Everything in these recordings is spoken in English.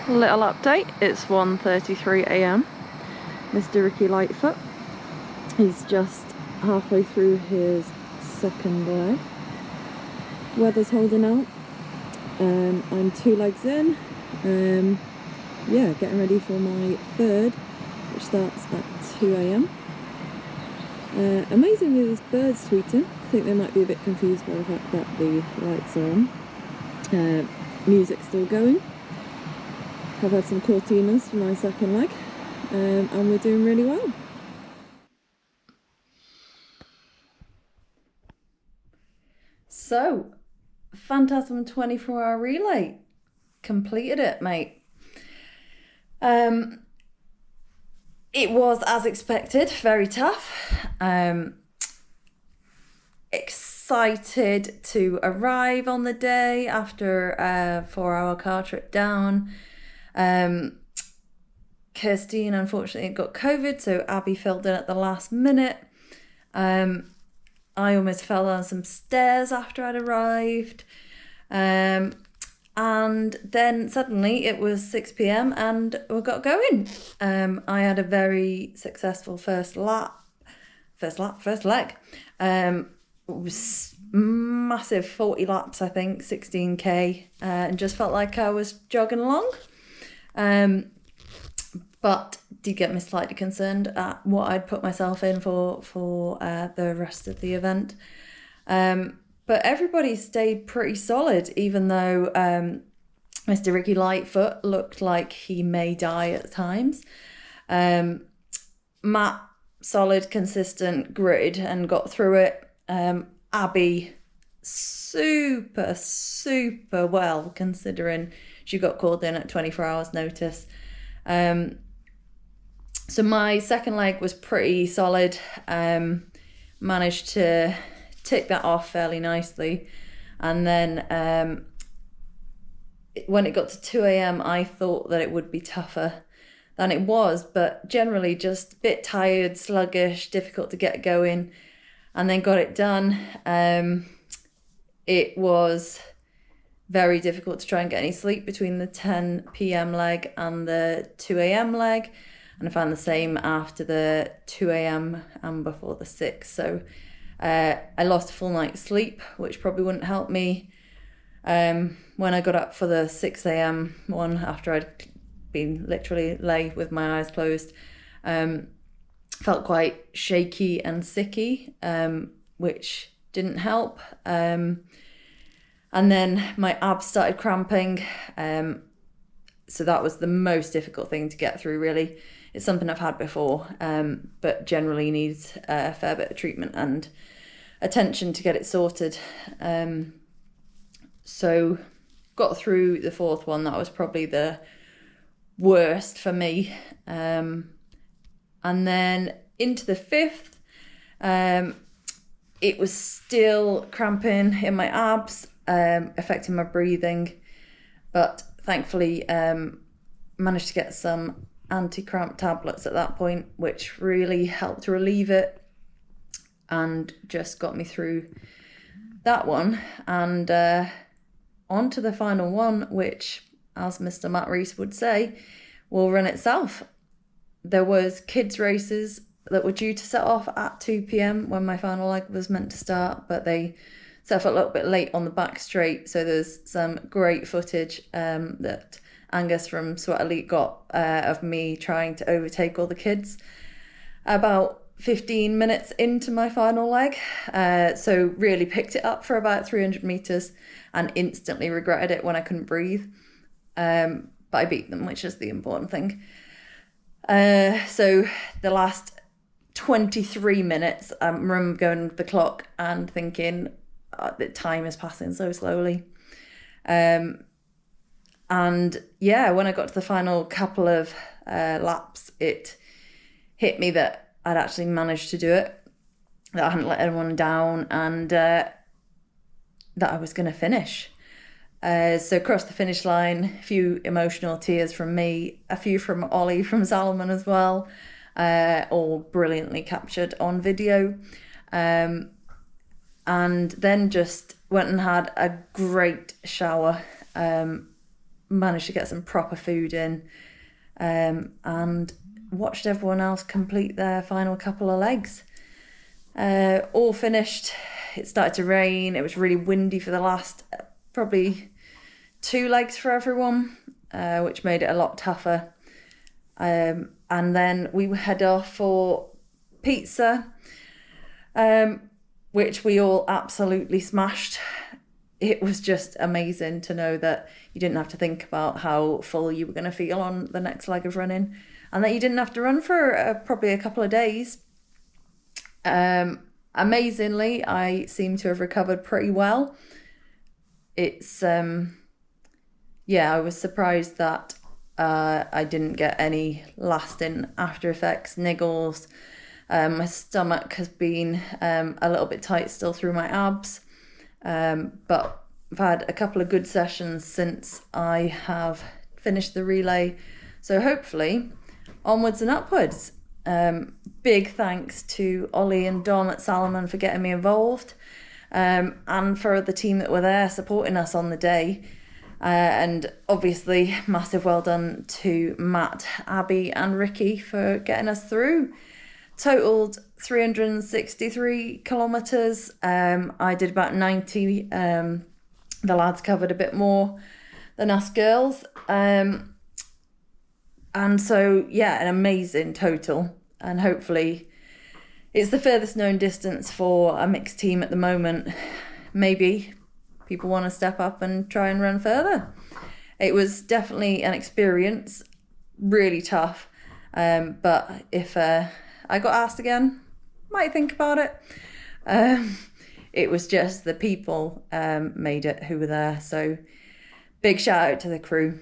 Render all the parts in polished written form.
Little update, it's 1:33 a.m. Mr. Ricky Lightfoot, he's just halfway through his second leg. Weather's holding out. I'm 2 legs in. Yeah, getting ready for my third, which starts at 2 a.m. Amazingly, there's birds tweeting. I think they might be a bit confused by the fact that the lights are on. Music's still going. I've had some cortinas for my second leg, and we're doing really well. So, Phantasm 24-hour relay. Completed it, mate. It was, as expected, very tough. Excited to arrive on the day after a 4-hour car trip down. Kirstine unfortunately got COVID, so Abby filled in at the last minute. I almost fell down some stairs after I'd arrived. And then suddenly it was 6 p.m. and we got going. I had a very successful first leg. It was massive 40 laps, I think, 16k, and just felt like I was jogging along. But did get me slightly concerned at what I'd put myself in for the rest of the event. But everybody stayed pretty solid, even though Mr. Ricky Lightfoot looked like he may die at times. Matt, solid, consistent, gritted and got through it. Abby, super well, considering she got called in at 24 hours notice. So my second leg was pretty solid. Managed to tick that off fairly nicely. And then when it got to 2 a.m, I thought that it would be tougher than it was, but generally just a bit tired, sluggish, difficult to get going, and then got it done. It was very difficult to try and get any sleep between the 10 p.m. leg and the 2 a.m. leg. And I found the same after the 2 a.m. and before the 6. So I lost a full night's sleep, which probably wouldn't help me. When I got up for the 6 a.m. one, after I'd been literally lay with my eyes closed, felt quite shaky and sicky, which didn't help. And then my abs started cramping. So that was the most difficult thing to get through, really. It's something I've had before, but generally needs a fair bit of treatment and attention to get it sorted. So got through the fourth one. That was probably the worst for me. And then into the fifth, it was still cramping in my abs, affecting my breathing, but thankfully managed to get some anti-cramp tablets at that point, which really helped to relieve it and just got me through that one. And on to the final one, which, as Mr. Matt Rees would say, will run itself. There was kids races that were due to set off at 2 p.m. when my final leg was meant to start, but they set off a little bit late on the back straight. So there's some great footage that Angus from Sweat Elite got of me trying to overtake all the kids about 15 minutes into my final leg. So really picked it up for about 300 meters and instantly regretted it when I couldn't breathe. But I beat them, which is the important thing. So the last 23 minutes, I remember going to the clock and thinking, the time is passing so slowly. And yeah, when I got to the final couple of laps, it hit me that I'd actually managed to do it, that I hadn't let anyone down, and that I was going to finish. So across the finish line, a few emotional tears from me, a few from Ollie from Salomon as well, all brilliantly captured on video. And then just went and had a great shower. managed to get some proper food in, and watched everyone else complete their final couple of legs. All finished. It started to rain. It was really windy for the last probably 2 legs for everyone, which made it a lot tougher. And then we head off for pizza, which we all absolutely smashed. It was just amazing to know that you didn't have to think about how full you were going to feel on the next leg of running, and that you didn't have to run for probably a couple of days. Amazingly, I seem to have recovered pretty well. It's, I was surprised that I didn't get any lasting after effects, niggles. My stomach has been a little bit tight still through my abs, but I've had a couple of good sessions since I have finished the relay, so hopefully onwards and upwards. Big thanks to Ollie and Dom at Salomon for getting me involved, and for the team that were there supporting us on the day. And obviously, massive well done to Matt, Abby and Ricky for getting us through. Totaled 363 kilometres. I did about 90. The lads covered a bit more than us girls. And so, an amazing total. And hopefully it's the furthest known distance for a mixed team at the moment. Maybe people want to step up and try and run further. It was definitely an experience, really tough. But if I got asked again, might think about it. It was just the people made it who were there. So big shout out to the crew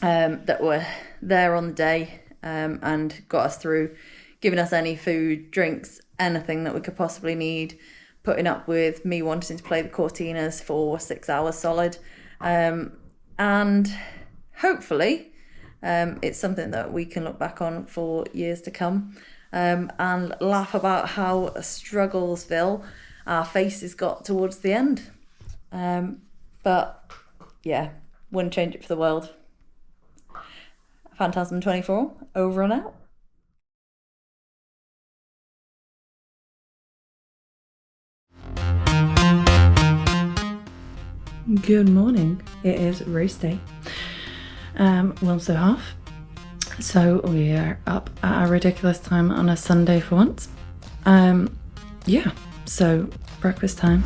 that were there on the day and got us through, giving us any food, drinks, anything that we could possibly need, putting up with me wanting to play the Cortinas for 6 hours solid. And hopefully it's something that we can look back on for years to come, and laugh about how strugglesville our faces got towards the end. But yeah, wouldn't change it for the world. Phantasm 24, over and out. Good morning. It is race day. Wilmslow Half. So we are up at a ridiculous time on a Sunday for once. So breakfast time.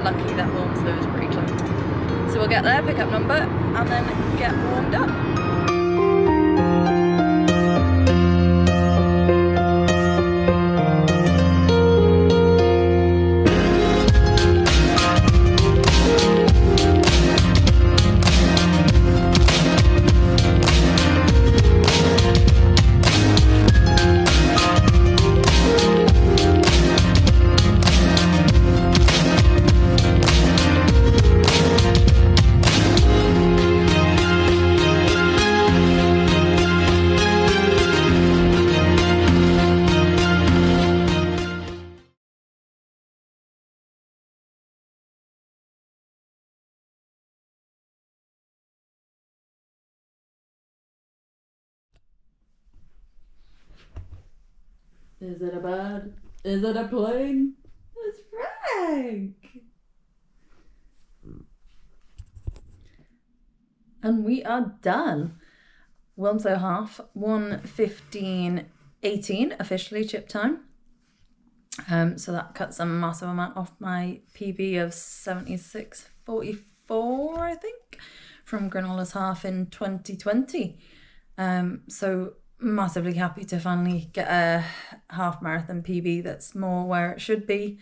Lucky that Wilmslow is pretty close. So we'll get there, pick up number, and then get warmed up. Is it a bird? Is it a plane? It's Frank! And we are done. Wilmslow Half, 1:15:18 officially chip time. So that cuts a massive amount off my PB of 76:44, I think, from Granola's half in 2020. So massively happy to finally get a half marathon PB that's more where it should be.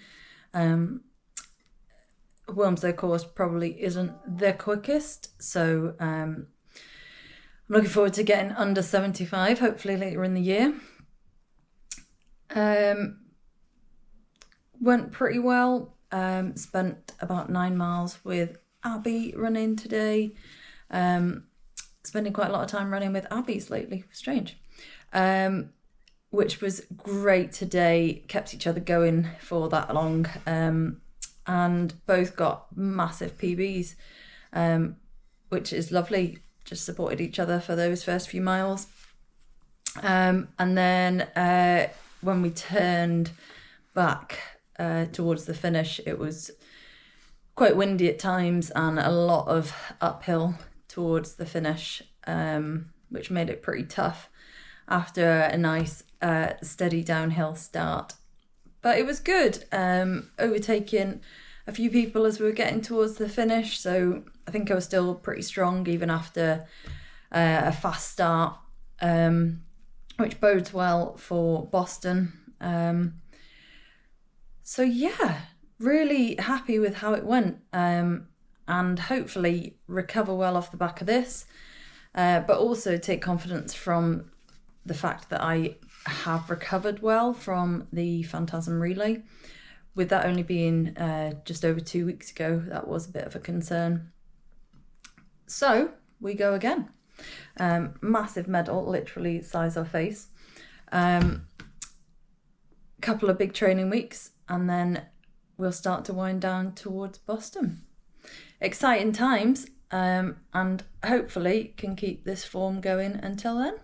Wilmslow course probably isn't the quickest, so I'm looking forward to getting under 75, hopefully later in the year. Went pretty well. Spent about 9 miles with Abby running today. Spending quite a lot of time running with Abby's lately. Strange. Which was great today. Kept each other going for that long. And both got massive PBs, which is lovely. Just supported each other for those first few miles. And then when we turned back towards the finish, it was quite windy at times and a lot of uphill towards the finish, which made it pretty tough after a nice steady downhill start. But it was good, overtaking a few people as we were getting towards the finish, so I think I was still pretty strong even after a fast start, which bodes well for Boston. So yeah, really happy with how it went, and hopefully recover well off the back of this, but also take confidence from the fact that I have recovered well from the Phantasm relay. With that only being just over 2 weeks ago, that was a bit of a concern. So we go again. Massive medal, literally size of face. Couple of big training weeks, and then we'll start to wind down towards Boston. Exciting times, and hopefully can keep this form going until then.